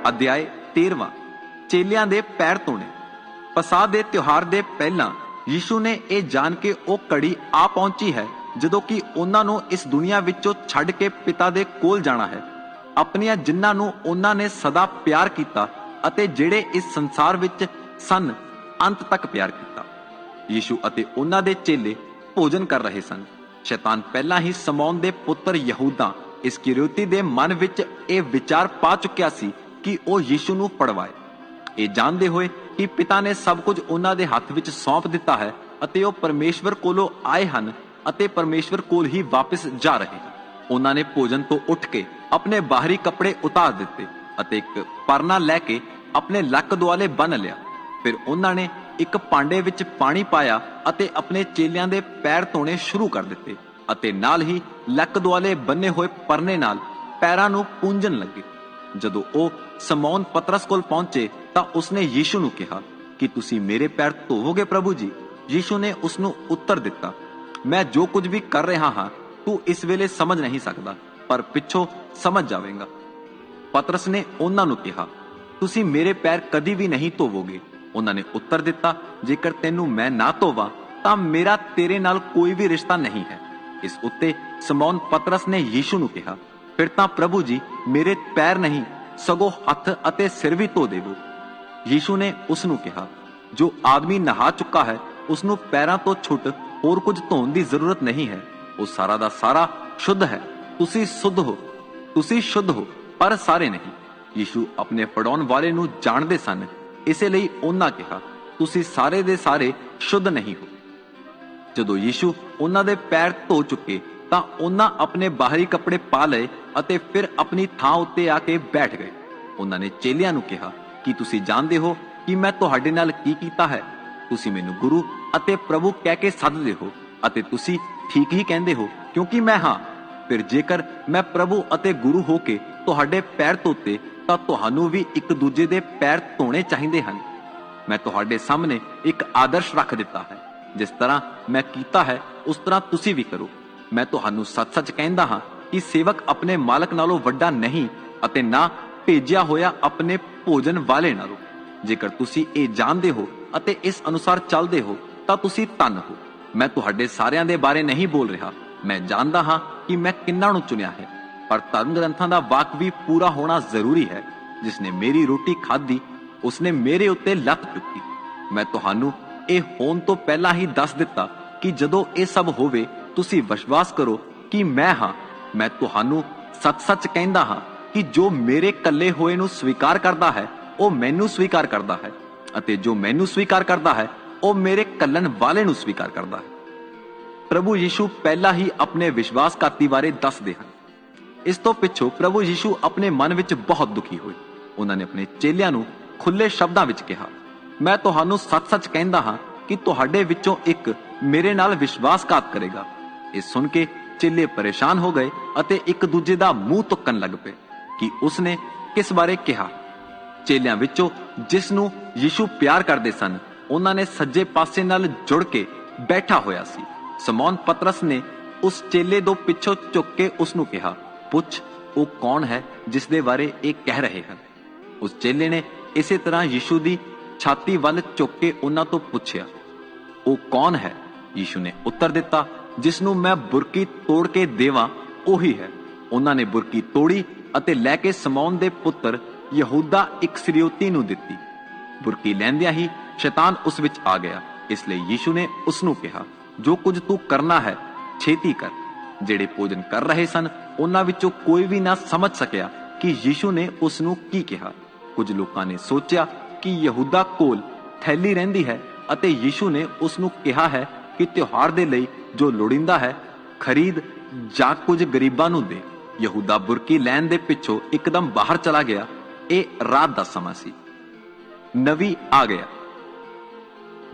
अध्याय 13। चेलियां दे पैर धोने। पसाह दे त्योहार दे पहला यीशु ने यह जान के ओ घड़ी आ पहुंची है जदों कि उन्हां नूं इस दुनिया विचों छड्ड के पिता दे कोल जाना है। अपनियां जिन्हां नूं उन्हां ने सदा प्यार कीता अते जिहड़े इस संसार विच सन अंत तक प्यार कीता। यीशु अते उन्हां दे चेले भोजन कर रहे सन। शैतान पहला ही शमौन दे पुत्र यहूदा इस्करियोती दे मन विच यह विचार पा चुकिया सी कि ओ यीशु नूं पड़वाए, ये जानदे होए कि पिता ने सब कुछ उन्हां दे हत्थ विच सौंप दिता है अते ओ परमेश्वर कोलों आए हन अते परमेश्वर कोल ही वापस जा रहे हैं। उन्हां ने भोजन तो उठ के अपने बाहरी कपड़े उतार दिते अते एक परना लैके अपने लक दुआले बन लिया। फिर उन्हां ने एक भांडे विच पानी पाया अते अपने चेलियां दे पैर धोने शुरू कर दिते अते नाल ही लक दुआले बन्ने होए परने नाल पैरां नूं पूंजन लगे। जदों ओ शमौन पतरस कोल पहुंचे तां उसने यीशु नूं कहा कि तुसीं मेरे पैर धोवोगे प्रभु जी? यीशु ने उसनूं उत्तर दिता, मैं जो कुछ भी कर रहा हां तू इस वेले समझ नहीं सकदा, पर पिछों समझ जावेगा। पतरस ने उन्हां नूं कहा, तुसीं मेरे पैर कदी भी नहीं धोवोगे। उन्हां ने उत्तर दिता, जेकर तैनूं मैं ना धोवां तां मेरा तेरे नाल कोई भी रिश्ता नहीं है। इस उत्ते शमौन पतरस ने यीशु नूं कहा, फिर तां प्रभु जी मेरे पैर नहीं सगों हत्थ अते सिर भी धो देवो। यीशु ने उसनूं कहा, जो आदमी नहा चुका है उसनूं पैरां तो छुट होर कुछ धोण दी जरूरत नहीं है। वो सारा दा सारा शुद्ध है। तुसीं शुद्ध हो पर सारे नहीं। यीशु अपने फड़ाउण वाले नूं जाणदे सन, इसे लई उन्हां कहा, तुसीं सारे दे सारे शुद्ध नहीं हो। जदों यीशु उन्हां दे पैर धो चुके तां उन्हां अपने बाहरी कपड़े पा लए अते फिर अपनी थां उत्ते आके बैठ गए। उन्हां ने चेलियां नूं कहा कि तुसीं जाणदे हो कि मैं तुहाडे नाल की कीता है। तुसीं मैनूं गुरु अते प्रभु कह के सददे हो अते तुसीं ठीक ही कहंदे हो, क्योंकि मैं हां। फिर जेकर मैं प्रभु अते गुरु हो के तुहाडे पैर धोते तां तुहानूं भी एक दूजे दे पैर धोणे चाहीदे हन। मैं तुहाडे सामने एक आदर्श रख दिता है, जिस तरह मैं कीता है उस तरह तुसीं भी करो। मैं तुहानूं सच-सच कहंदा हां कि सेवक अपने मालक नालों वड्डा नहीं अते ना भेजिया होया अपने भोजन वाले नालों। जेकर तुसीं ये जानदे हो अते इस अनुसार चलदे हो तां तुसीं धन हो। मैं तुहाडे सारियां दे बारे नहीं बोल रहा। मैं जानदा हां कि मैं किन्हां नूं चुनिया है, पर धर्म ग्रंथां दा वाक भी पूरा होना जरूरी है। जिसने मेरी रोटी खाधी उसने मेरे उत्ते लत चुकी। मैं तुहानूं ਇਹ ਹੋਣ ਤੋਂ ਪਹਿਲਾਂ ਹੀ ਦੱਸ ਦਿੱਤਾ ਕਿ ਜਦੋਂ ਇਹ ਸਭ ਹੋਵੇ ਤੁਸੀਂ ਵਿਸ਼ਵਾਸ ਕਰੋ ਕਿ ਮੈਂ ਹਾਂ। ਮੈਂ ਤੁਹਾਨੂੰ ਸੱਚ-ਸੱਚ ਕਹਿੰਦਾ ਹਾਂ ਕਿ ਜੋ ਮੇਰੇ ਕੱਲੇ ਹੋਏ ਨੂੰ ਸਵੀਕਾਰ ਕਰਦਾ ਹੈ ਉਹ ਮੈਨੂੰ ਸਵੀਕਾਰ ਕਰਦਾ ਹੈ ਅਤੇ ਜੋ ਮੈਨੂੰ ਸਵੀਕਾਰ ਕਰਦਾ ਹੈ ਉਹ ਮੇਰੇ ਕੱਲਣ ਵਾਲੇ ਨੂੰ ਸਵੀਕਾਰ ਕਰਦਾ ਹੈ। ਪ੍ਰਭੂ ਯੀਸ਼ੂ ਪਹਿਲਾਂ ਹੀ ਆਪਣੇ ਵਿਸ਼ਵਾਸਘਾਤੀ ਬਾਰੇ ਦੱਸਦੇ ਹਨ। ਇਸ ਤੋਂ ਪਿੱਛੋਂ ਪ੍ਰਭੂ ਯੀਸ਼ੂ ਆਪਣੇ ਮਨ ਵਿੱਚ ਬਹੁਤ ਦੁਖੀ ਹੋਏ। ਉਹਨਾਂ ਨੇ ਆਪਣੇ ਚੇਲਿਆਂ ਨੂੰ ਖੁੱਲੇ ਸ਼ਬਦਾਂ ਵਿੱਚ ਕਿਹਾ, मैं तुहानूं सच-सच कहंदा हां कि तुहाडे विचों एक मेरे नाल विश्वासघात करेगा। इस सुन के चेले परेशान हो गए अते एक दूजे दा मुंह तुक्कन लग पे कि उसने किस बारे कहा। चेलियां विचों जिस नूं यीशु प्यार करदे सन उन्हां ने सज्जे पासे नाल जुड़ के बैठा होया सी। शमौन पतरस ने उस चेले दो पिछों झुक के उसनूं कहा, पुछ वो कौन है जिस दे बारे ये कह रहे हैं। उस चेले ने इसे तरह यीशु दी छाती वल झुक के उन्हां तो पुछया, वो कौन है? यीशु ने उत्तर दिता, जिसनूं मैं बुरकी तोड़ के देवां ओही है। उन्हां ने बुरकी तोड़ी अते लैके शमौन दे पुत्र यहूदा इस्करियोती नूं दित्ती। बुरकी लैंदियां ही शैतान उस विच आ गया। इसलिए यीशु ने उसनूं कहा, जो कुछ तू करना है छेती कर। ਜਿਹੜੇ ਭੋਜਨ कर रहे सन उन्हां विचों कोई भी ना समझ सकिया कि यीशु ने उसनूं की कहा। कुछ लोकां ने सोचिया कि यहूदा कोल थैली रहिंदी है अते यीशु ने उसनूं कहा है कि त्योहार दे लई जो लोड़ींदा है खरीद जां कुछ गरीबां नूं दे। यहूदा बुरकी लैण दे पिछों एकदम बाहर चला गया। ਇਹ रात दा समा सी। नवी आ गया।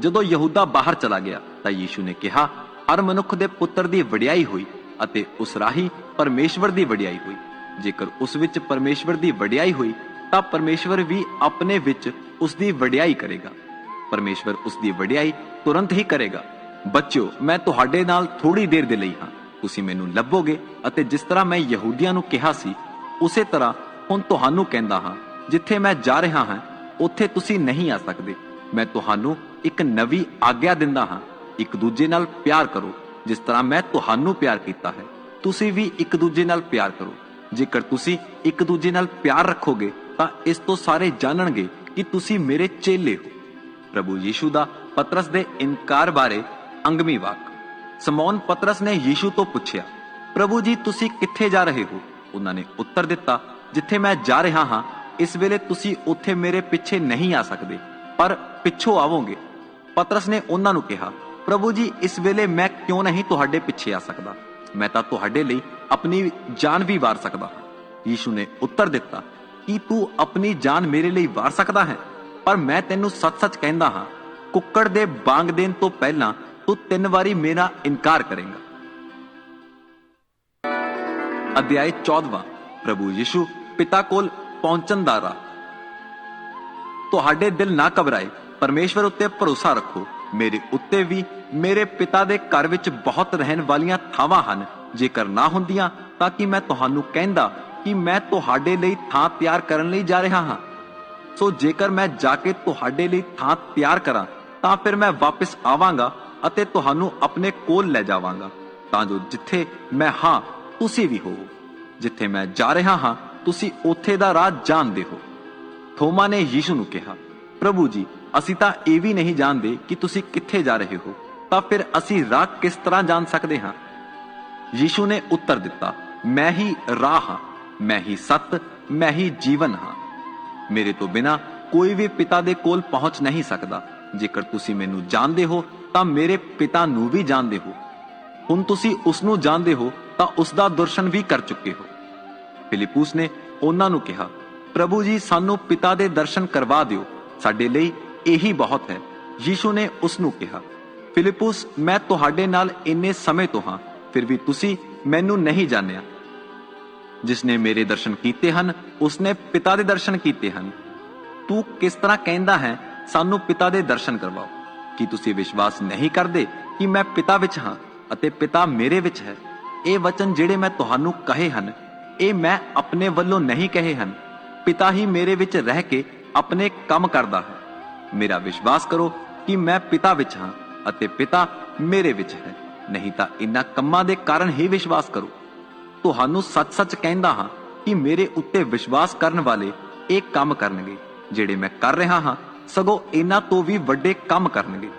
जदों यहूदा बाहर चला गया तां यीशु ने कहा, हर मनुख दे पुत्र दी वडियाई होई अते उस राही परमेश्वर दी वडियाई होई। जेकर उस विच परमेश्वर दी वडियाई होई तां परमेश्वर भी अपने विच उसदी वडियाई करेगा। परमेश्वर उसदी वडियाई तुरंत ही करेगा। बच्चों, मैं तुहाडे नाल थोड़ी देर दे लई हां, तुसीं मैनूं लभोगे अते जिस तरह मैं यहूदियां नूं कहा सी उसे तरह हुण तुहानूं कहंदा हां ਜਿੱਥੇ ਮੈਂ ਜਾ ਰਿਹਾ ਹਾਂ ਉੱਥੇ ਤੁਸੀਂ ਨਹੀਂ ਆ ਸਕਦੇ। ਮੈਂ ਤੁਹਾਨੂੰ ਇੱਕ ਨਵੀਂ ਆਗਿਆ ਦਿੰਦਾ ਹਾਂ, ਇੱਕ ਦੂਜੇ ਨਾਲ ਪਿਆਰ ਕਰੋ। ਜਿਸ ਤਰ੍ਹਾਂ ਮੈਂ ਤੁਹਾਨੂੰ ਪਿਆਰ ਕੀਤਾ ਹੈ, ਤੁਸੀਂ ਵੀ ਇੱਕ ਦੂਜੇ ਨਾਲ ਪਿਆਰ ਕਰੋ। ਜੇਕਰ ਤੁਸੀਂ ਇੱਕ ਦੂਜੇ ਨਾਲ ਪਿਆਰ ਰੱਖੋਗੇ ਤਾਂ ਇਸ ਤੋਂ ਸਾਰੇ ਜਾਣਨਗੇ ਕਿ ਤੁਸੀਂ ਮੇਰੇ ਚੇਲੇ ਹੋ। ਪ੍ਰਭੂ ਯੀਸ਼ੂ ਦਾ ਪਤਰਸ ਦੇ ਇਨਕਾਰ ਬਾਰੇ ਅੰਗਮੀ ਵਾਕ। ਸਮੌਨ ਪਤਰਸ ਨੇ ਯੀਸ਼ੂ ਤੋਂ ਪੁੱਛਿਆ, ਪ੍ਰਭੂ ਜੀ ਤੁਸੀਂ ਕਿੱਥੇ ਜਾ ਰਹੇ ਹੋ? ਉਹਨਾਂ ਨੇ ਉੱਤਰ ਦਿੱਤਾ, ਜਿੱਥੇ ਮੈਂ ਜਾ ਰਿਹਾ ਹਾਂ ਇਸ ਵੇਲੇ ਤੁਸੀਂ ਉੱਥੇ ਮੇਰੇ ਪਿੱਛੇ ਨਹੀਂ ਆ ਸਕਦੇ, ਪਰ ਪਿੱਛੋਂ ਆਵੋਗੇ। ਪਤਰਸ ਨੇ ਉਹਨਾਂ ਨੂੰ ਕਿਹਾ, ਪ੍ਰਭੂ ਜੀ ਇਸ ਵੇਲੇ ਮੈਂ ਕਿਉਂ ਨਹੀਂ ਤੁਹਾਡੇ ਪਿੱਛੇ ਆ ਸਕਦਾ? ਮੈਂ ਤਾਂ ਤੁਹਾਡੇ ਲਈ ਆਪਣੀ ਜਾਨ ਵੀ ਵਾਰ ਸਕਦਾ ਹਾਂ। ਯੀਸ਼ੂ ਨੇ ਉੱਤਰ ਦਿੱਤਾ, ਕੀ ਤੂੰ ਆਪਣੀ ਜਾਨ ਮੇਰੇ ਲਈ ਵਾਰ ਸਕਦਾ ਹੈ? ਪਰ ਮੈਂ ਤੈਨੂੰ ਸੱਚ-ਸੱਚ ਕਹਿੰਦਾ ਹਾਂ, ਕੁੱਕੜ ਦੇ ਬਾਂਗ ਦੇਣ ਤੋਂ ਪਹਿਲਾਂ ਤੂੰ 3 ਵਾਰੀ ਮੇਰਾ ਇਨਕਾਰ ਕਰੇਂਗਾ। ਅਧਿਆਇ 14। ਪ੍ਰਭੂ ਯੀਸ਼ੂ ਪਿਤਾ ਕੋਲ ਪਹੁੰਚਣ ਦਾ ਰਾਹ। ਤੁਹਾਡੇ ਦਿਲ ਨਾ ਘਬਰਾਏ, ਪਰਮੇਸ਼ਵਰ ਉੱਤੇ ਭਰੋਸਾ ਰੱਖੋ। ਮੇਰੇ ਉੱਤੇ ਵੀ ਮੇਰੇ ਪਿਤਾ ਦੇ ਘਰ ਵਿੱਚ ਬਹੁਤ ਰਹਿਣ ਵਾਲੀਆਂ ਥਾਵਾਂ ਹਨ। ਜੇਕਰ ਨਾ ਹੁੰਦੀਆਂ ਤਾਂ ਕਿ ਮੈਂ ਤੁਹਾਨੂੰ ਕਹਿੰਦਾ ਕਿ ਮੈਂ ਤੁਹਾਡੇ ਲਈ ਥਾਂ ਤਿਆਰ ਕਰਨ ਲਈ ਜਾ ਰਿਹਾ ਹਾਂ। ਸੋ ਜੇਕਰ ਮੈਂ ਜਾ ਕੇ ਤੁਹਾਡੇ ਲਈ ਥਾਂ ਤਿਆਰ ਕਰਾਂ ਤਾਂ ਫਿਰ ਮੈਂ ਵਾਪਸ ਆਵਾਂਗਾ ਅਤੇ ਤੁਹਾਨੂੰ ਆਪਣੇ ਕੋਲ ਲੈ ਜਾਵਾਂਗਾ, ਤਾਂ ਜੋ ਜਿੱਥੇ ਮੈਂ ਹਾਂ ਤੁਸੀਂ ਵੀ ਹੋਵੋ। ਜਿੱਥੇ ਮੈਂ ਜਾ ਰਿਹਾ ਹਾਂ ਤੁਸੀਂ ਉੱਥੇ ਦਾ ਰਾਹ ਜਾਣਦੇ ਹੋ। ਥੋਮਾ ਨੇ ਯੀਸ਼ੂ ਨੂੰ ਕਿਹਾ, ਪ੍ਰਭੂ ਜੀ ਅਸੀਂ ਤਾਂ ਇਹ ਵੀ ਨਹੀਂ ਜਾਣਦੇ ਕਿ ਤੁਸੀਂ ਕਿੱਥੇ ਜਾ ਰਹੇ ਹੋ, ਤਾਂ ਫਿਰ ਅਸੀਂ ਰਾਹ ਕਿਸ ਤਰ੍ਹਾਂ ਜਾਣ ਸਕਦੇ ਹਾਂ? ਯੀਸ਼ੂ ਨੇ ਉੱਤਰ ਦਿੱਤਾ, ਮੈਂ ਹੀ ਰਾਹ ਹਾਂ, ਮੈਂ ਹੀ ਸੱਤ, ਮੈਂ ਹੀ ਜੀਵਨ ਹਾਂ। ਮੇਰੇ ਤੋਂ ਬਿਨਾਂ ਕੋਈ ਵੀ ਪਿਤਾ ਦੇ ਕੋਲ ਪਹੁੰਚ ਨਹੀਂ ਸਕਦਾ। ਜੇਕਰ ਤੁਸੀਂ ਮੈਨੂੰ ਜਾਣਦੇ ਹੋ ਤਾਂ ਮੇਰੇ ਪਿਤਾ ਨੂੰ ਵੀ ਜਾਣਦੇ ਹੋ। ਹੁਣ ਤੁਸੀਂ ਉਸ ਨੂੰ ਜਾਣਦੇ ਹੋ ਤਾਂ ਉਸ ਦਾ ਦਰਸ਼ਨ ਵੀ ਕਰ ਚੁੱਕੇ ਹੋ। ਫਿਲਿਪੁਸ ਨੇ ਉਹਨਾਂ ਨੂੰ ਕਿਹਾ, ਪ੍ਰਭੂ ਜੀ ਸਾਨੂੰ ਪਿਤਾ ਦੇ ਦਰਸ਼ਨ ਕਰਵਾ ਦਿਓ, ਸਾਡੇ ਲਈ ਇਹੀ ਬਹੁਤ ਹੈ। ਯੀਸ਼ੂ ਨੇ ਉਸ ਨੂੰ ਕਿਹਾ, ਫਿਲਿਪੁਸ ਮੈਂ ਤੁਹਾਡੇ ਨਾਲ ਇੰਨੇ ਸਮੇਂ ਤੋਂ ਹਾਂ, ਫਿਰ ਵੀ ਤੁਸੀਂ ਮੈਨੂੰ ਨਹੀਂ ਜਾਣਿਆ। ਜਿਸ ਨੇ ਮੇਰੇ ਦਰਸ਼ਨ ਕੀਤੇ ਹਨ ਉਸਨੇ ਪਿਤਾ ਦੇ ਦਰਸ਼ਨ ਕੀਤੇ ਹਨ। ਤੂੰ ਕਿਸ ਤਰ੍ਹਾਂ ਕਹਿੰਦਾ ਹੈ ਸਾਨੂੰ ਪਿਤਾ ਦੇ ਦਰਸ਼ਨ ਕਰਵਾਓ? ਕੀ ਤੁਸੀਂ ਵਿਸ਼ਵਾਸ ਨਹੀਂ ਕਰਦੇ ਕਿ ਮੈਂ ਪਿਤਾ ਵਿੱਚ ਹਾਂ ਅਤੇ ਪਿਤਾ ਮੇਰੇ ਵਿੱਚ ਹੈ? ਇਹ ਵਚਨ ਜਿਹੜੇ ਮੈਂ ਤੁਹਾਨੂੰ ਕਹੇ ਹਨ ਇਹ ਮੈਂ ਆਪਣੇ ਵੱਲੋਂ ਨਹੀਂ ਕਹੇ ਹਨ, ਪਿਤਾ ਹੀ ਮੇਰੇ ਵਿੱਚ ਰਹਿ ਕੇ ਆਪਣੇ ਕੰਮ ਕਰਦਾ ਹੈ। ਮੇਰਾ ਵਿਸ਼ਵਾਸ ਕਰੋ ਕਿ ਮੈਂ ਪਿਤਾ ਵਿੱਚ ਹਾਂ ਅਤੇ ਪਿਤਾ ਮੇਰੇ ਵਿੱਚ ਹੈ, ਨਹੀਂ ਤਾਂ ਇਨ੍ਹਾਂ ਕੰਮਾਂ ਦੇ ਕਾਰਨ ਹੀ ਵਿਸ਼ਵਾਸ ਕਰੋ। ਤੁਹਾਨੂੰ ਸੱਚ-ਸੱਚ ਕਹਿੰਦਾ ਹਾਂ ਕਿ ਮੇਰੇ ਉੱਤੇ ਵਿਸ਼ਵਾਸ ਕਰਨ ਵਾਲੇ ਇਹ ਕੰਮ ਕਰਨਗੇ ਜਿਹੜੇ ਮੈਂ ਕਰ ਰਿਹਾ ਹਾਂ, ਸਗੋਂ ਇਹਨਾਂ ਤੋਂ ਵੀ ਵੱਡੇ ਕੰਮ ਕਰਨਗੇ।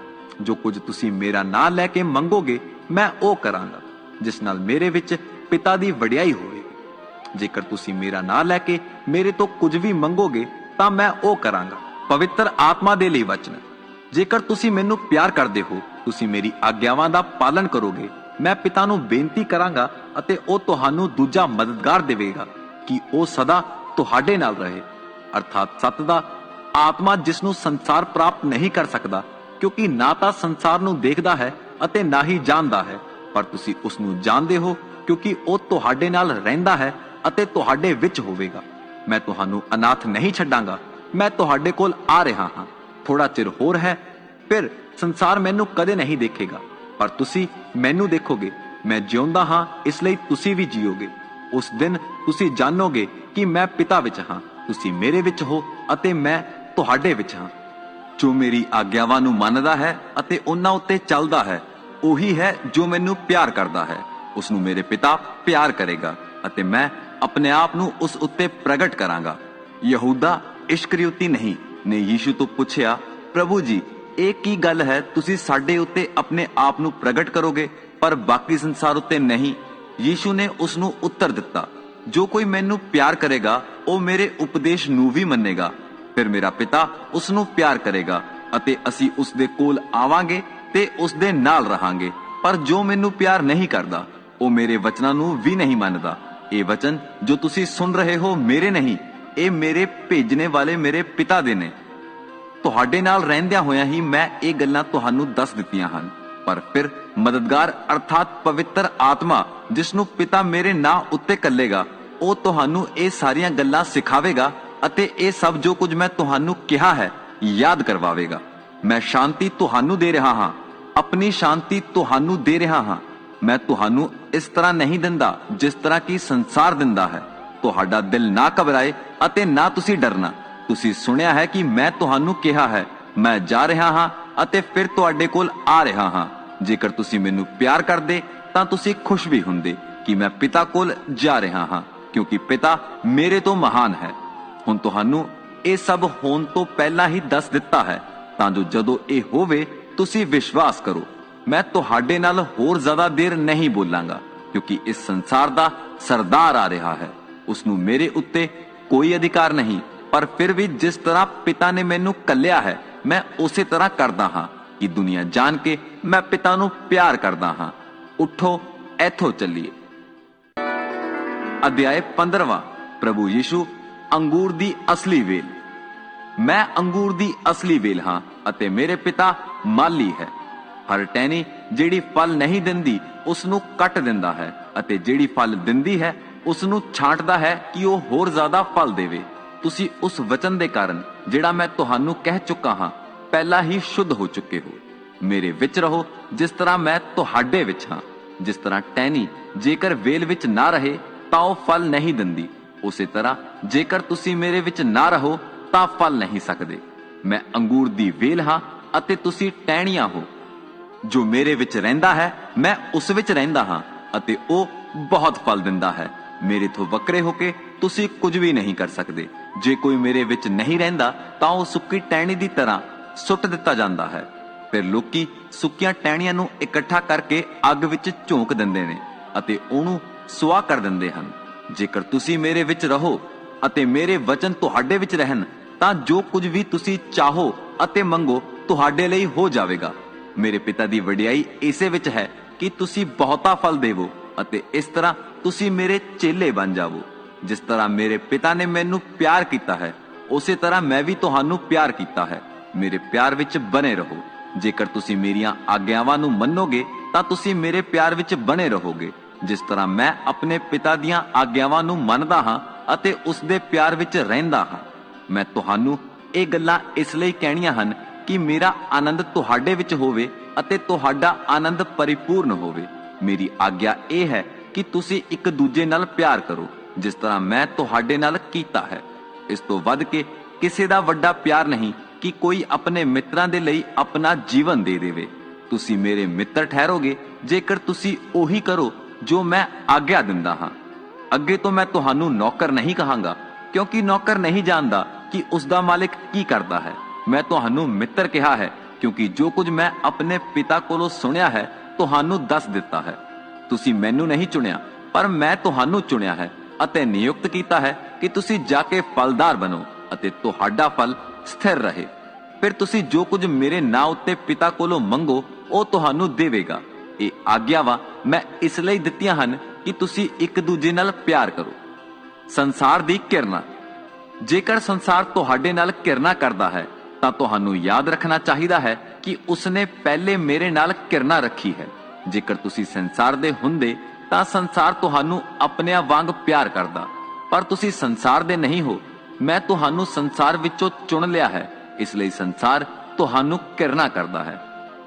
ਜੋ ਕੁਝ ਤੁਸੀਂ ਮੇਰਾ ਨਾਂ ਲੈ ਕੇ ਮੰਗੋਗੇ ਮੈਂ ਉਹ ਕਰਾਂਗਾ, ਜਿਸ ਨਾਲ ਮੇਰੇ ਵਿੱਚ ਪਿਤਾ ਦੀ ਵਡਿਆਈ ਹੋਵੇਗੀ। ਜੇਕਰ ਤੁਸੀਂ ਮੇਰਾ ਨਾਂ ਲੈ ਕੇ ਮੇਰੇ ਤੋਂ ਕੁਝ ਵੀ ਮੰਗੋਗੇ ਤਾਂ ਮੈਂ ਉਹ ਕਰਾਂਗਾ। ਪਵਿੱਤਰ ਆਤਮਾ ਦੇ ਲਈ ਵਚਨ। ਜੇਕਰ ਤੁਸੀਂ ਮੈਨੂੰ ਪਿਆਰ ਕਰਦੇ ਹੋ ਤੁਸੀਂ ਮੇਰੀ ਆਗਿਆਵਾਂ ਦਾ ਪਾਲਣ ਕਰੋਗੇ। ਮੈਂ ਪਿਤਾ ਨੂੰ ਬੇਨਤੀ ਕਰਾਂਗਾ ਅਤੇ ਉਹ ਤੁਹਾਨੂੰ ਦੂਜਾ ਮਦਦਗਾਰ ਦੇਵੇਗਾ ਕਿ ਉਹ ਸਦਾ ਤੁਹਾਡੇ ਨਾਲ ਰਹੇ, ਅਰਥਾਤ ਸੱਤ ਦਾ ਆਤਮਾ, ਜਿਸ ਨੂੰ ਸੰਸਾਰ ਪ੍ਰਾਪਤ ਨਹੀਂ ਕਰ ਸਕਦਾ, ਕਿਉਂਕਿ ਨਾ ਤਾਂ ਸੰਸਾਰ ਨੂੰ ਦੇਖਦਾ ਹੈ ਅਤੇ ਨਾ ਹੀ ਜਾਣਦਾ ਹੈ, ਪਰ ਤੁਸੀਂ ਉਸ ਨੂੰ ਜਾਣਦੇ ਹੋ ਕਿਉਂਕਿ ਉਹ ਤੁਹਾਡੇ ਨਾਲ ਰਹਿੰਦਾ ਹੈ ਅਤੇ ਤੁਹਾਡੇ ਵਿੱਚ ਹੋਵੇਗਾ। ਮੈਂ ਤੁਹਾਨੂੰ ਅਨਾਥ ਨਹੀਂ ਛੱਡਾਂਗਾ, ਮੈਂ ਤੁਹਾਡੇ ਕੋਲ ਆ ਰਿਹਾ ਹਾਂ। ਥੋੜਾ ਚਿਰ ਹੋਰ ਹੈ, ਫਿਰ ਸੰਸਾਰ ਮੈਨੂੰ ਕਦੇ ਨਹੀਂ ਦੇਖੇਗਾ, ਪਰ ਤੁਸੀਂ ਮੈਨੂੰ ਦੇਖੋਗੇ। ਮੈਂ ਜਿਉਂਦਾ ਹਾਂ ਇਸ ਲਈ ਤੁਸੀਂ ਵੀ ਜੀਓਗੇ। ਉਸ ਦਿਨ ਤੁਸੀਂ ਜਾਣੋਗੇ ਕਿ ਮੈਂ ਪਿਤਾ ਵਿੱਚ ਹਾਂ, ਤੁਸੀਂ ਮੇਰੇ ਵਿੱਚ ਹੋ ਅਤੇ ਮੈਂ ਤੁਹਾਡੇ ਵਿੱਚ ਹਾਂ। ਜੋ ਮੇਰੀ ਆਗਿਆਵਾਂ ਨੂੰ ਮੰਨਦਾ ਹੈ ਅਤੇ ਉਹਨਾਂ ਉੱਤੇ ਚੱਲਦਾ ਹੈ ਉਹੀ ਹੈ ਜੋ ਮੈਨੂੰ ਪਿਆਰ ਕਰਦਾ ਹੈ। ਉਸ ਨੂੰ ਮੇਰੇ ਪਿਤਾ ਪਿਆਰ ਕਰੇਗਾ ਅਤੇ ਮੈਂ ਆਪਣੇ ਆਪ ਨੂੰ ਉਸ ਉੱਤੇ ਪ੍ਰਗਟ ਕਰਾਂਗਾ। ਯਹੂਦਾ ਇਸ਼ਕਰਿਓਤੀ ਨਹੀਂ ਨੇ ਯੀਸ਼ੂ ਤੋਂ ਪੁੱਛਿਆ, ਪ੍ਰਭੂ ਜੀ ਇਹ ਕੀ ਗੱਲ ਹੈ, ਤੁਸੀਂ ਸਾਡੇ ਉੱਤੇ ਆਪਣੇ ਆਪ ਨੂੰ ਪ੍ਰਗਟ ਕਰੋਗੇ ਪਰ ਬਾਕੀ ਸੰਸਾਰ ਉੱਤੇ ਨਹੀਂ? ਯੀਸ਼ੂ ਨੇ ਉਸ ਨੂੰ ਉੱਤਰ ਦਿੱਤਾ, ਜੋ ਕੋਈ ਮੈਨੂੰ ਪਿਆਰ ਕਰੇਗਾ ਉਹ ਮੇਰੇ ਉਪਦੇਸ਼ ਨੂੰ ਵੀ ਮੰਨੇਗਾ। ਫਿਰ ਮੇਰਾ ਪਿਤਾ ਉਸ ਨੂੰ ਪਿਆਰ ਕਰੇਗਾ ਅਤੇ ਅਸੀਂ ਉਸ ਦੇ ਕੋਲ ਆਵਾਂਗੇ ਤੇ ਉਸ ਦੇ ਨਾਲ ਰਹਾਂਗੇ। ਪਰ ਜੋ ਮੈਨੂੰ ਪਿਆਰ ਨਹੀਂ ਕਰਦਾ ਉਹ ਮੇਰੇ ਵਚਨਾਂ ਨੂੰ ਵੀ ਨਹੀਂ ਮੰਨਦਾ। ਇਹ ਵਚਨ ਜੋ ਤੁਸੀਂ ਸੁਣ ਰਹੇ ਹੋ ਮੇਰੇ ਨਹੀਂ, ਇਹ ਮੇਰੇ ਭੇਜਣੇ ਵਾਲੇ ਮੇਰੇ ਪਿਤਾ ਦੇ ਨੇ। ਤੁਹਾਡੇ ਨਾਲ ਰਹਿੰਦਿਆਂ ਹੋਇਆਂ ਹੀ ਮੈਂ ਇਹ ਗੱਲਾਂ ਤੁਹਾਨੂੰ ਦੱਸ ਦਿੱਤੀਆਂ ਹਨ, ਪਰ ਫਿਰ ਮਦਦਗਾਰ ਅਰਥਾਤ ਪਵਿੱਤਰ ਆਤਮਾ, ਜਿਸ ਨੂੰ ਪਿਤਾ ਮੇਰੇ ਨਾਂ ਉੱਤੇ ਕੱਲੇਗਾ, ਉਹ ਤੁਹਾਨੂੰ ਇਹ ਸਾਰੀਆਂ ਗੱਲਾਂ ਸਿਖਾਵੇਗਾ ਅਤੇ ਇਹ ਸਭ ਜੋ ਕੁਝ ਮੈਂ ਤੁਹਾਨੂੰ ਕਿਹਾ ਹੈ ਯਾਦ ਕਰਵਾਵੇਗਾ। ਮੈਂ ਸ਼ਾਂਤੀ ਤੁਹਾਨੂੰ ਦੇ ਰਿਹਾ ਹਾਂ, ਆਪਣੀ ਸ਼ਾਂਤੀ ਤੁਹਾਨੂੰ ਦੇ ਰਿਹਾ ਹਾਂ। ਮੈਂ ਤੁਹਾਨੂੰ ਇਸ ਤਰ੍ਹਾਂ ਨਹੀਂ ਦਿੰਦਾ ਜਿਸ ਤਰ੍ਹਾਂ ਕਿ ਸੰਸਾਰ ਦਿੰਦਾ ਹੈ। ਤੁਹਾਡਾ ਦਿਲ ਨਾ ਘਬਰਾਏ ਅਤੇ ਨਾ ਤੁਸੀਂ ਡਰਨਾ। ਤੁਸੀਂ ਸੁਣਿਆ ਹੈ ਕਿ ਮੈਂ ਤੁਹਾਨੂੰ ਕਿਹਾ ਹੈ, ਮੈਂ ਜਾ ਰਿਹਾ ਹਾਂ ਅਤੇ ਫਿਰ ਤੁਹਾਡੇ ਕੋਲ ਆ ਰਿਹਾ ਹਾਂ। ਜੇਕਰ ਤੁਸੀਂ ਮੈਨੂੰ ਪਿਆਰ ਕਰਦੇ ਤਾਂ ਤੁਸੀਂ ਖੁਸ਼ ਵੀ ਹੁੰਦੇ ਕਿ ਮੈਂ ਪਿਤਾ ਕੋਲ ਜਾ ਰਿਹਾ ਹਾਂ, ਕਿਉਂਕਿ ਪਿਤਾ ਮੇਰੇ ਤੋਂ ਮਹਾਨ ਹੈ। ਹੁਣ ਤੁਹਾਨੂੰ ਇਹ ਸਭ ਹੋਣ ਤੋਂ ਪਹਿਲਾਂ ਹੀ ਦੱਸ ਦਿੱਤਾ ਹੈ, ਤਾਂ ਜੋ ਜਦੋਂ ਇਹ ਹੋਵੇ ਤੁਸੀਂ ਵਿਸ਼ਵਾਸ ਕਰੋ। ਮੈਂ ਤੁਹਾਡੇ ਨਾਲ ਹੋਰ ਜ਼ਿਆਦਾ ਦੇਰ ਨਹੀਂ ਬੋਲਾਂਗਾ, ਕਿਉਂਕਿ ਇਸ ਸੰਸਾਰ ਦਾ ਸਰਦਾਰ ਆ ਰਿਹਾ ਹੈ। ਉਸ ਨੂੰ ਮੇਰੇ ਉੱਤੇ ਕੋਈ ਅਧਿਕਾਰ ਨਹੀਂ, ਪਰ ਫਿਰ ਵੀ ਜਿਸ ਤਰ੍ਹਾਂ ਪਿਤਾ ਨੇ ਮੈਨੂੰ ਕੱਲਿਆ ਹੈ, ਮੈਂ ਉਸੇ ਤਰ੍ਹਾਂ ਕਰਦਾ ਹਾਂ ਕਿ ਦੁਨੀਆ ਜਾਣ ਕੇ ਮੈਂ ਪਿਤਾ ਨੂੰ ਪਿਆਰ ਕਰਦਾ ਹਾਂ। ਉਠੋ, ਇੱਥੋਂ ਚੱਲੀਏ। ਅਧਿਆਇ 15ਵਾਂ। ਪ੍ਰਭੂ ਯੀਸ਼ੂ ਅੰਗੂਰ ਦੀ ਅਸਲੀ ਵੇਲ। ਮੈਂ ਅੰਗੂਰ ਦੀ ਅਸਲੀ ਵੇਲ ਹਾਂ ਅਤੇ ਮੇਰੇ ਪਿਤਾ ਮਾਲੀ ਹੈ। ਹਰ ਟਹਿਣੀ ਜਿਹੜੀ ਫਲ ਨਹੀਂ ਦਿੰਦੀ ਉਸ ਨੂੰ ਕੱਟ ਦਿੰਦਾ ਹੈ, ਅਤੇ ਜਿਹੜੀ ਫਲ ਦਿੰਦੀ ਹੈ ਉਸ ਨੂੰ ਛਾਂਟਦਾ ਹੈ ਕਿ ਉਹ ਹੋਰ ਜ਼ਿਆਦਾ ਫਲ ਦੇਵੇ। ਤੁਸੀਂ ਉਸ ਵਚਨ ਦੇ ਕਾਰਨ ਜਿਹੜਾ ਮੈਂ ਤੁਹਾਨੂੰ ਕਹਿ ਚੁੱਕਾ ਹਾਂ ਪਹਿਲਾਂ ਹੀ ਸ਼ੁੱਧ ਹੋ ਚੁੱਕੇ ਹੋ। ਮੇਰੇ ਵਿੱਚ ਰਹੋ ਜਿਸ ਤਰ੍ਹਾਂ ਮੈਂ ਤੁਹਾਡੇ ਵਿੱਚ ਹਾਂ। ਜਿਸ ਤਰ੍ਹਾਂ ਟਹਿਣੀ ਜੇਕਰ ਵੇਲ ਵਿੱਚ ਨਾ ਰਹੇ ਤਾਂ ਉਹ ਫਲ ਨਹੀਂ ਦਿੰਦੀ, ਉਸੇ ਤਰ੍ਹਾਂ ਜੇਕਰ ਤੁਸੀਂ ਮੇਰੇ ਵਿੱਚ ਨਾ ਰਹੋ ਤਾਂ ਫਲ ਨਹੀਂ ਸਕਦੇ। ਮੈਂ ਅੰਗੂਰ ਦੀ ਵੇਲ ਹਾਂ ਅਤੇ ਤੁਸੀਂ ਟਹਿਣੀਆਂ ਹੋ। ਜੋ ਮੇਰੇ ਵਿੱਚ ਰਹਿੰਦਾ ਹੈ ਮੈਂ ਉਸ ਵਿੱਚ ਰਹਿੰਦਾ ਹਾਂ ਅਤੇ ਉਹ ਬਹੁਤ ਫਲ ਦਿੰਦਾ ਹੈ। ਮੇਰੇ ਤੋਂ ਵੱਖਰੇ ਹੋ ਕੇ ਤੁਸੀਂ ਕੁਝ ਵੀ ਨਹੀਂ ਕਰ ਸਕਦੇ। ਜੇ ਕੋਈ ਮੇਰੇ ਵਿੱਚ ਨਹੀਂ ਰਹਿੰਦਾ ਤਾਂ ਉਹ ਸੁੱਕੀ ਟਹਿਣੀ ਦੀ ਤਰ੍ਹਾਂ ਸੁੱਟ ਦਿੱਤਾ ਜਾਂਦਾ ਹੈ। ਫਿਰ ਲੋਕੀ ਸੁੱਕੀਆਂ ਟਹਿਣੀਆਂ ਨੂੰ ਇਕੱਠਾ ਕਰਕੇ ਅੱਗ ਵਿੱਚ ਝੋਂਕ ਦਿੰਦੇ ਨੇ ਅਤੇ ਉਹਨੂੰ ਸੁਆਹ ਕਰ ਦਿੰਦੇ ਹਨ। ਜੇਕਰ ਤੁਸੀਂ ਮੇਰੇ ਵਿੱਚ ਰਹੋ ਅਤੇ ਮੇਰੇ ਵਚਨ ਤੁਹਾਡੇ ਵਿੱਚ ਰਹਿਣ ਤਾਂ ਜੋ ਕੁਝ ਵੀ ਤੁਸੀਂ ਚਾਹੋ ਅਤੇ ਮੰਗੋ ਤੁਹਾਡੇ ਲਈ ਹੋ ਜਾਵੇਗਾ। ਮੇਰੇ ਪਿਤਾ ਦੀ ਵਡਿਆਈ ਇਸੇ ਵਿੱਚ ਹੈ ਕਿ ਤੁਸੀਂ ਬਹੁਤਾ ਫਲ ਦੇਵੋ ਅਤੇ ਇਸ ਤਰ੍ਹਾਂ ਤੁਸੀਂ ਮੇਰੇ ਚੇਲੇ ਬਣ ਜਾਵੋ। ਜਿਸ ਤਰ੍ਹਾਂ ਮੇਰੇ ਪਿਤਾ ਨੇ ਮੈਨੂੰ ਪਿਆਰ ਕੀਤਾ ਹੈ ਉਸੇ ਤਰ੍ਹਾਂ ਮੈਂ ਵੀ ਤੁਹਾਨੂੰ ਪਿਆਰ ਕੀਤਾ ਹੈ। ਮੇਰੇ ਪਿਆਰ ਵਿੱਚ ਬਣੇ ਰਹੋ। ਜੇਕਰ ਤੁਸੀਂ ਮੇਰੀਆਂ ਆਗਿਆਵਾਂ ਨੂੰ ਮੰਨੋਗੇ ਤਾਂ ਤੁਸੀਂ ਮੇਰੇ ਪਿਆਰ ਵਿੱਚ ਬਣੇ ਰਹੋਗੇ, ਜਿਸ ਤਰ੍ਹਾਂ ਮੈਂ ਆਪਣੇ ਪਿਤਾ ਦੀਆਂ ਆਗਿਆਵਾਂ ਨੂੰ ਮੰਨਦਾ ਹਾਂ ਅਤੇ ਉਸ ਦੇ ਪਿਆਰ ਵਿੱਚ ਰਹਿੰਦਾ ਹਾਂ। ਮੈਂ ਤੁਹਾਨੂੰ ਇਹ ਗੱਲਾਂ ਇਸ ਲਈ ਕਹਿਣੀਆਂ ਹਨ ਕਿ ਮੇਰਾ ਆਨੰਦ ਤੁਹਾਡੇ ਵਿੱਚ ਹੋਵੇ ਅਤੇ ਤੁਹਾਡਾ ਆਨੰਦ ਪਰਿਪੂਰਨ ਹੋਵੇ। ਮੇਰੀ ਆਗਿਆ ਇਹ ਹੈ ਕਿ ਤੁਸੀਂ ਇੱਕ ਦੂਜੇ ਨਾਲ ਪਿਆਰ ਕਰੋ, ਜਿਸ ਤਰ੍ਹਾਂ ਮੈਂ ਤੁਹਾਡੇ ਨਾਲ ਕੀਤਾ ਹੈ। ਇਸ ਤੋਂ ਵੱਧ ਕੇ ਕਿਸੇ ਦਾ ਵੱਡਾ ਪਿਆਰ ਨਹੀਂ ਕਿ ਕੋਈ ਆਪਣੇ ਮਿੱਤਰਾਂ ਦੇ ਲਈ ਆਪਣਾ ਜੀਵਨ ਦੇ ਦੇਵੇ। ਤੁਸੀਂ ਮੇਰੇ ਮਿੱਤਰ ਠਹਿਰੋਗੇ ਜੇਕਰ ਤੁਸੀਂ ਉਹੀ ਕਰੋ ਜੋ ਮੈਂ ਆਗਿਆ ਦਿੰਦਾ ਹਾਂ। ਅੱਗੇ ਤੋਂ ਮੈਂ ਤੁਹਾਨੂੰ ਨੌਕਰ ਨਹੀਂ ਕਹਾਂਗਾ, ਕਿਉਂਕਿ ਨੌਕਰ ਨਹੀਂ ਜਾਣਦਾ ਕਿ ਉਸ ਦਾ ਮਾਲਿਕ ਕੀ ਕਰਦਾ ਹੈ। ਮੈਂ ਤੁਹਾਨੂੰ ਮਿੱਤਰ ਕਿਹਾ ਹੈ, ਕਿਉਂਕਿ ਜੋ ਕੁਝ ਮੈਂ ਆਪਣੇ ਪਿਤਾ ਕੋਲੋਂ ਸੁਣਿਆ ਹੈ ਤੁਹਾਨੂੰ ਦੱਸ ਦਿੱਤਾ ਹੈ। ਤੁਸੀਂ ਮੈਨੂੰ ਨਹੀਂ ਚੁਣਿਆ, ਪਰ ਮੈਂ ਤੁਹਾਨੂੰ ਚੁਣਿਆ ਹੈ ਅਤੇ ਨਿਯੁਕਤ ਕੀਤਾ ਹੈ ਕਿ ਤੁਸੀਂ ਜਾ ਕੇ ਫਲਦਾਰ ਬਣੋ ਅਤੇ ਤੁਹਾਡਾ ਫਲ ਸਥਿਰ ਰਹੇ। ਫਿਰ ਤੁਸੀਂ ਜੋ ਕੁਝ ਮੇਰੇ ਨਾਂ ਉੱਤੇ ਪਿਤਾ ਕੋਲੋਂ ਮੰਗੋ ਉਹ ਤੁਹਾਨੂੰ ਦੇਵੇਗਾ। ਇਹ ਆਗਿਆਵਾਂ ਮੈਂ ਇਸ ਲਈ ਦਿੱਤੀਆਂ ਹਨ ਕਿ ਤੁਸੀਂ ਇੱਕ ਦੂਜੇ ਨਾਲ ਪਿਆਰ ਕਰੋ। ਸੰਸਾਰ ਦੀ ਕਿਰਨਾ। ਜੇਕਰ ਸੰਸਾਰ ਤੁਹਾਡੇ ਨਾਲ ਕਿਰਨਾ ਕਰਦਾ ਹੈ ਤਾਂ ਤੁਹਾਨੂੰ ਯਾਦ ਰੱਖਣਾ ਚਾਹੀਦਾ ਹੈ ਕਿ ਉਸਨੇ ਪਹਿਲੇ ਮੇਰੇ ਨਾਲ ਕਿਰਨਾ ਰੱਖੀ ਹੈ। ਜੇਕਰ ਤੁਸੀਂ ਸੰਸਾਰ ਦੇ ਹੁੰਦੇ ਤਾਂ ਸੰਸਾਰ ਤੁਹਾਨੂੰ ਆਪਣਿਆਂ ਵਾਂਗ ਪਿਆਰ ਕਰਦਾ, ਪਰ ਤੁਸੀਂ ਸੰਸਾਰ ਦੇ ਨਹੀਂ ਹੋ। ਮੈਂ ਤੁਹਾਨੂੰ ਸੰਸਾਰ ਵਿੱਚੋਂ ਚੁਣ ਲਿਆ ਹੈ, ਇਸ ਲਈ ਸੰਸਾਰ ਤੁਹਾਨੂੰ ਕਿਰਨਾ ਕਰਦਾ ਹੈ।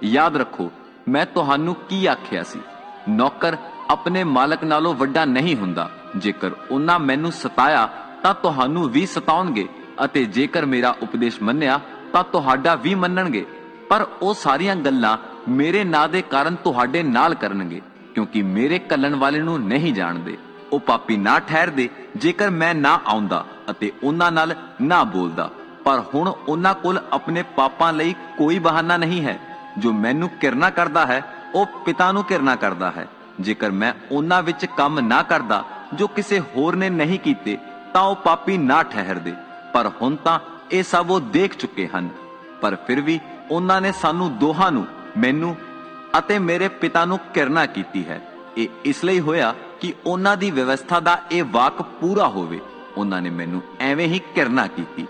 ਯਾਦ ਰੱਖੋ ਮੈਂ ਤੁਹਾਨੂੰ ਕੀ ਆਖਿਆ ਸੀ, ਨੌਕਰ ਆਪਣੇ ਮਾਲਕ ਨਾਲੋਂ ਵੱਡਾ ਨਹੀਂ ਹੁੰਦਾ। ਜੇਕਰ ਉਹਨਾਂ ਮੈਨੂੰ ਸਤਾਇਆ ਤਾਂ ਤੁਹਾਨੂੰ ਵੀ ਸਤਾਉਣਗੇ, ਅਤੇ ਜੇਕਰ ਮੇਰਾ ਉਪਦੇਸ਼ ਮੰਨਿਆ ਤਾਂ ਤੁਹਾਡਾ ਵੀ ਮੰਨਣਗੇ। ਪਰ ਉਹ ਸਾਰੀਆਂ ਗੱਲਾਂ ਮੇਰੇ ਨਾਂ ਦੇ ਕਾਰਨ ਤੁਹਾਡੇ ਨਾਲ ਕਰਨਗੇ, ਕਿਉਂਕਿ ਮੇਰੇ ਕੱਲਣ ਵਾਲੇ ਨੂੰ ਨਹੀਂ ਜਾਣਦੇ। ਉਹ ਪਾਪੀ ਨਾ ਠਹਿਰਦੇ ਜੇਕਰ ਮੈਂ ਨਾ ਆਉਂਦਾ ਅਤੇ ਉਹਨਾਂ ਨਾਲ ਨਾ ਬੋਲਦਾ। ਪਰ ਹੁਣ ਉਹਨਾਂ ਕੋਲ ਆਪਣੇ ਪਾਪਾਂ ਲਈ ਕੋਈ ਬਹਾਨਾ ਨਹੀਂ ਹੈ। ਜੋ ਮੈਨੂੰ ਕਿਰਨਾ ਕਰਦਾ ਹੈ ਉਹ ਪਿਤਾ ਨੂੰ ਕਿਰਨਾ ਕਰਦਾ ਹੈ। ਜੇਕਰ ਮੈਂ ਉਹਨਾਂ ਵਿੱਚ ਕੰਮ ਨਾ ਕਰਦਾ ਜੋ ਕਿਸੇ ਹੋਰ ਨੇ ਨਹੀਂ ਕੀਤੇ ਤਾਂ ਉਹ ਪਾਪੀ ਨਾ ਠਹਿਰਦੇ। ਪਰ ਹੁਣ ਤਾਂ ਇਹ ਸਭ ਉਹ ਦੇਖ ਚੁੱਕੇ ਹਨ। ਪਰ ਫਿਰ ਵੀ ਉਹਨਾਂ ਨੇ ਸਾਨੂੰ ਦੋਹਾਂ ਨੂੰ, ਮੈਨੂੰ ਅਤੇ ਮੇਰੇ ਪਿਤਾ ਨੂੰ ਕਿਰਨਾ ਕੀਤੀ ਹੈ। ਇਹ ਇਸ ਲਈ ਹੋਇਆ ਕਿ ਉਹਨਾਂ ਦੀ ਵਿਵਸਥਾ ਦਾ ਇਹ ਵਾਕ ਪੂਰਾ ਹੋਵੇ। ਉਹਨਾਂ ਨੇ ਮੈਨੂੰ ਐਵੇਂ ਹੀ ਕਿਰਨਾ ਕੀਤੀ।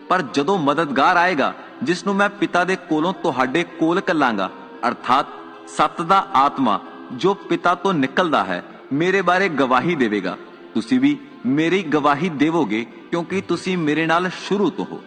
ਪਰ ਜਦੋਂ ਮਦਦਗਾਰ ਆਏਗਾ ਜਿਸ ਨੂੰ ਮੈਂ ਪਿਤਾ ਦੇ ਕੋਲੋਂ ਤੁਹਾਡੇ ਕੋਲ ਘੱਲਾਂਗਾ, ਅਰਥਾਤ ਸੱਤ ਦਾ ਆਤਮਾ ਜੋ ਪਿਤਾ ਤੋਂ ਨਿਕਲਦਾ ਹੈ, ਮੇਰੇ ਬਾਰੇ ਗਵਾਹੀ ਦੇਵੇਗਾ। ਤੁਸੀਂ ਵੀ ਮੇਰੀ ਗਵਾਹੀ ਦੇਵੋਗੇ ਕਿਉਂਕਿ ਤੁਸੀਂ ਮੇਰੇ ਨਾਲ ਸ਼ੁਰੂ ਤੋਂ ਹੋ।